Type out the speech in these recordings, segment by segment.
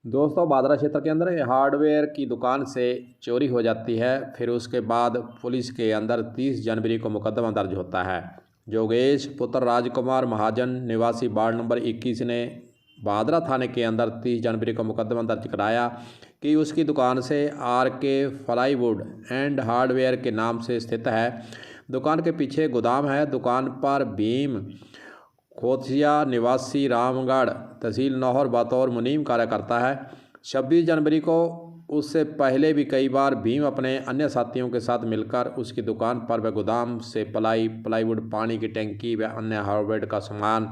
दोस्तों, भादरा क्षेत्र के अंदर हार्डवेयर की दुकान से चोरी हो जाती है। फिर उसके बाद पुलिस के अंदर 30 जनवरी को मुकदमा दर्ज होता है। योगेश पुत्र राजकुमार महाजन निवासी वार्ड नंबर 21 ने भादरा थाने के अंदर 30 जनवरी को मुकदमा दर्ज कराया कि उसकी दुकान से RK प्लाईवुड एंड हार्डवेयर के नाम से स्थित है। दुकान के पीछे गोदाम है। दुकान पर भीम खोथिया निवासी रामगढ़ तहसील नौहर बतौर मुनीम कार्य करता है। 26 जनवरी को उससे पहले भी कई बार भीम अपने अन्य साथियों के साथ मिलकर उसकी दुकान पर व गोदाम से प्लाईवुड, पानी की टंकी व अन्य हार्डवेयर का सामान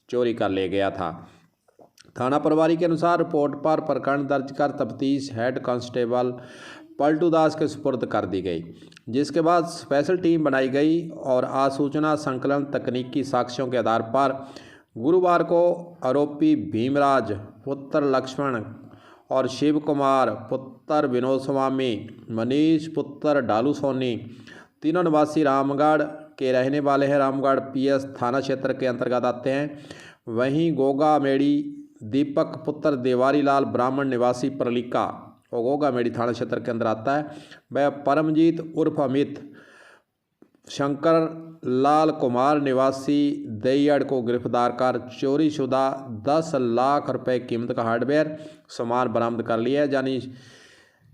चोरी कर ले गया था। थाना प्रभारी के अनुसार रिपोर्ट पर प्रकरण दर्ज कर तफ्तीश हेड कांस्टेबल पलटू दास के सुपुर्द कर दी गई, जिसके बाद स्पेशल टीम बनाई गई और आसूचना संकलन तकनीकी साक्ष्यों के आधार पर गुरुवार को आरोपी भीमराज पुत्र लक्ष्मण और शिव कुमार पुत्र विनोद स्वामी, मनीष पुत्र डालू सोनी, तीनों निवासी रामगढ़ के रहने वाले हैं। रामगढ़ PS थाना क्षेत्र के अंतर्गत आते हैं। वहीं गोगा मेड़ी दीपक पुत्र देवारी लाल ब्राह्मण निवासी परलिका और गोगा मेड़ी थाना क्षेत्र के अंदर आता है। वह परमजीत उर्फ अमित शंकर लाल कुमार निवासी दैयड़ को गिरफ्तार कर चोरी शुदा 10 लाख रुपए कीमत का हार्डवेयर सामान बरामद कर लिया है। यानी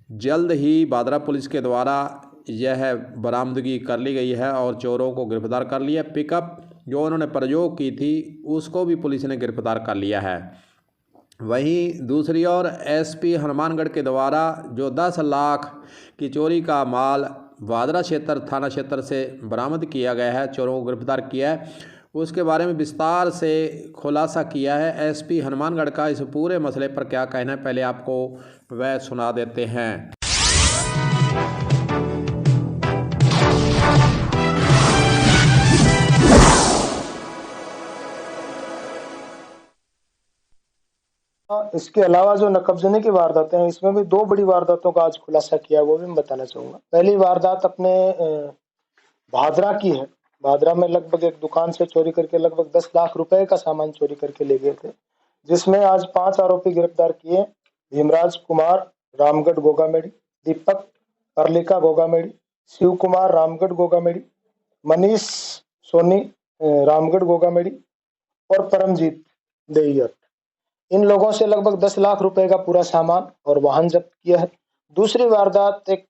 जल्द ही भादरा पुलिस के द्वारा यह बरामदगी कर ली गई है और चोरों को गिरफ्तार कर लिया। पिकअप जो उन्होंने प्रयोग की थी उसको भी पुलिस ने गिरफ्तार कर लिया है। वहीं दूसरी ओर SP हनुमानगढ़ के द्वारा जो 10 लाख की चोरी का माल भादरा क्षेत्र थाना क्षेत्र से बरामद किया गया है, चोरों को गिरफ्तार किया है, उसके बारे में विस्तार से खुलासा किया है। SP हनुमानगढ़ का इस पूरे मसले पर क्या कहना है, पहले आपको वह सुना देते हैं। इसके अलावा जो नकबजनी की वारदातें हैं, इसमें भी 2 बड़ी वारदातों का आज खुलासा किया, वो भी मैं बताना चाहूंगा। पहली वारदात अपने भादरा की है। भादरा में लगभग एक दुकान से चोरी करके लगभग 10 लाख रुपए का सामान चोरी करके ले गए थे, जिसमें आज 5 आरोपी गिरफ्तार किए। भीमराज कुमार रामगढ़ गोगामेड़ी, दीपक परलिका गोगामेड़ी, शिव कुमार रामगढ़ गोगामेड़ी, मनीष सोनी रामगढ़ गोगामेड़ी और परमजीत दैयड़। इन लोगों से लगभग 10 लाख रुपए का पूरा सामान और वाहन जब्त किया है। दूसरी वारदात एक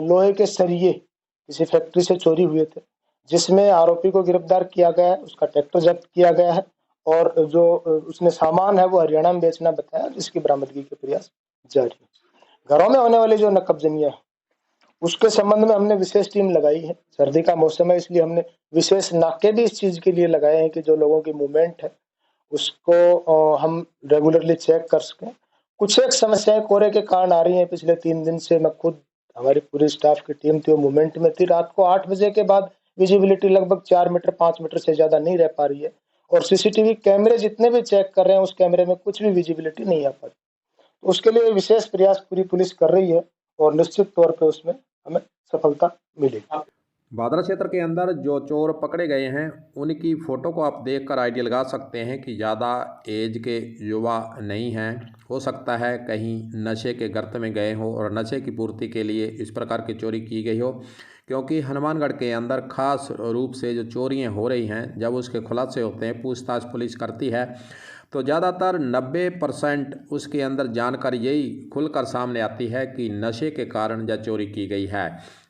लोहे के सरिये किसी फैक्ट्री से चोरी हुए थे, जिसमें आरोपी को गिरफ्तार किया गया है, उसका ट्रैक्टर जब्त किया गया है और जो उसने सामान है वो हरियाणा में बेचना बताया, जिसकी बरामदगी के प्रयास जारी है। घरों में होने वाली जो नकबजनियां है उसके संबंध में हमने विशेष टीम लगाई है। सर्दी का मौसम है, इसलिए हमने विशेष नाके भी इस चीज के लिए लगाए हैं कि जो लोगों की मूवमेंट है उसको हम रेगुलरली चेक कर सकें। कुछ एक समस्याएं कोहरे के कारण आ रही हैं। पिछले 3 दिन से मैं खुद, हमारी पूरी स्टाफ की टीम थी, वो मूवमेंट में थी। रात को 8 बजे के बाद विजिबिलिटी लगभग 4 मीटर 5 मीटर से ज्यादा नहीं रह पा रही है और CCTV कैमरे जितने भी चेक कर रहे हैं उस कैमरे में कुछ भी विजिबिलिटी नहीं आ पा रही। तो उसके लिए विशेष प्रयास पूरी पुलिस कर रही है और निश्चित तौर पर उसमें हमें सफलता मिलेगी। भादरा क्षेत्र के अंदर जो चोर पकड़े गए हैं उनकी फ़ोटो को आप देखकर आइडिया लगा सकते हैं कि ज़्यादा एज के युवा नहीं हैं। हो सकता है कहीं नशे के गर्त में गए हो और नशे की पूर्ति के लिए इस प्रकार की चोरी की गई हो, क्योंकि हनुमानगढ़ के अंदर ख़ास रूप से जो चोरियां हो रही हैं, जब उसके खुलासे होते हैं, पूछताछ पुलिस करती है, तो ज़्यादातर 90% उसके अंदर जानकारी यही खुलकर सामने आती है कि नशे के कारण यह चोरी की गई है।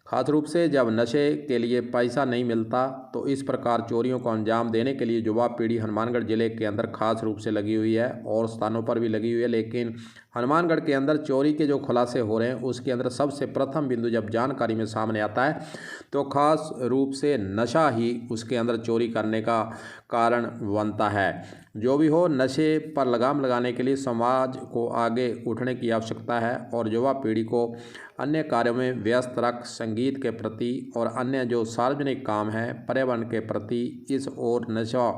खास रूप से जब नशे के लिए पैसा नहीं मिलता तो इस प्रकार चोरियों को अंजाम देने के लिए युवा पीढ़ी हनुमानगढ़ ज़िले के अंदर खास रूप से लगी हुई है और स्थानों पर भी लगी हुई है। लेकिन हनुमानगढ़ के अंदर चोरी के जो खुलासे हो रहे हैं उसके अंदर सबसे प्रथम बिंदु जब जानकारी में सामने आता है तो खास रूप से नशा ही उसके अंदर चोरी करने का कारण बनता है। जो भी हो, नशे पर लगाम लगाने के लिए समाज को आगे उठने की आवश्यकता है और युवा पीढ़ी को अन्य कार्यों में व्यस्त रख संगीत के प्रति और अन्य जो सार्वजनिक काम हैं पर्यावरण के प्रति इस और नशा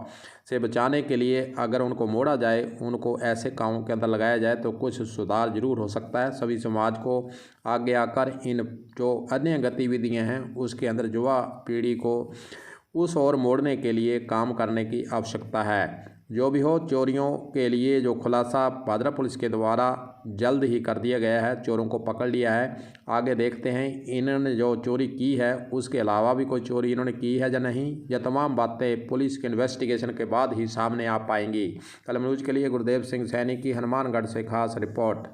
से बचाने के लिए अगर उनको मोड़ा जाए, उनको ऐसे कामों के अंदर लगाया जाए तो कुछ सुधार जरूर हो सकता है। सभी समाज को आगे आकर इन जो अन्य गतिविधियां हैं उसके अंदर युवा पीढ़ी को उस ओर मोड़ने के लिए काम करने की आवश्यकता है। जो भी हो, चोरियों के लिए जो खुलासा भादरा पुलिस के द्वारा जल्द ही कर दिया गया है, चोरों को पकड़ लिया है। आगे देखते हैं इन्होंने जो चोरी की है उसके अलावा भी कोई चोरी इन्होंने की है या नहीं। यह तमाम बातें पुलिस के इन्वेस्टिगेशन के बाद ही सामने आ पाएंगी। कलम न्यूज़ के लिए गुरदेव सिंह सैनी की हनुमानगढ़ से खास रिपोर्ट।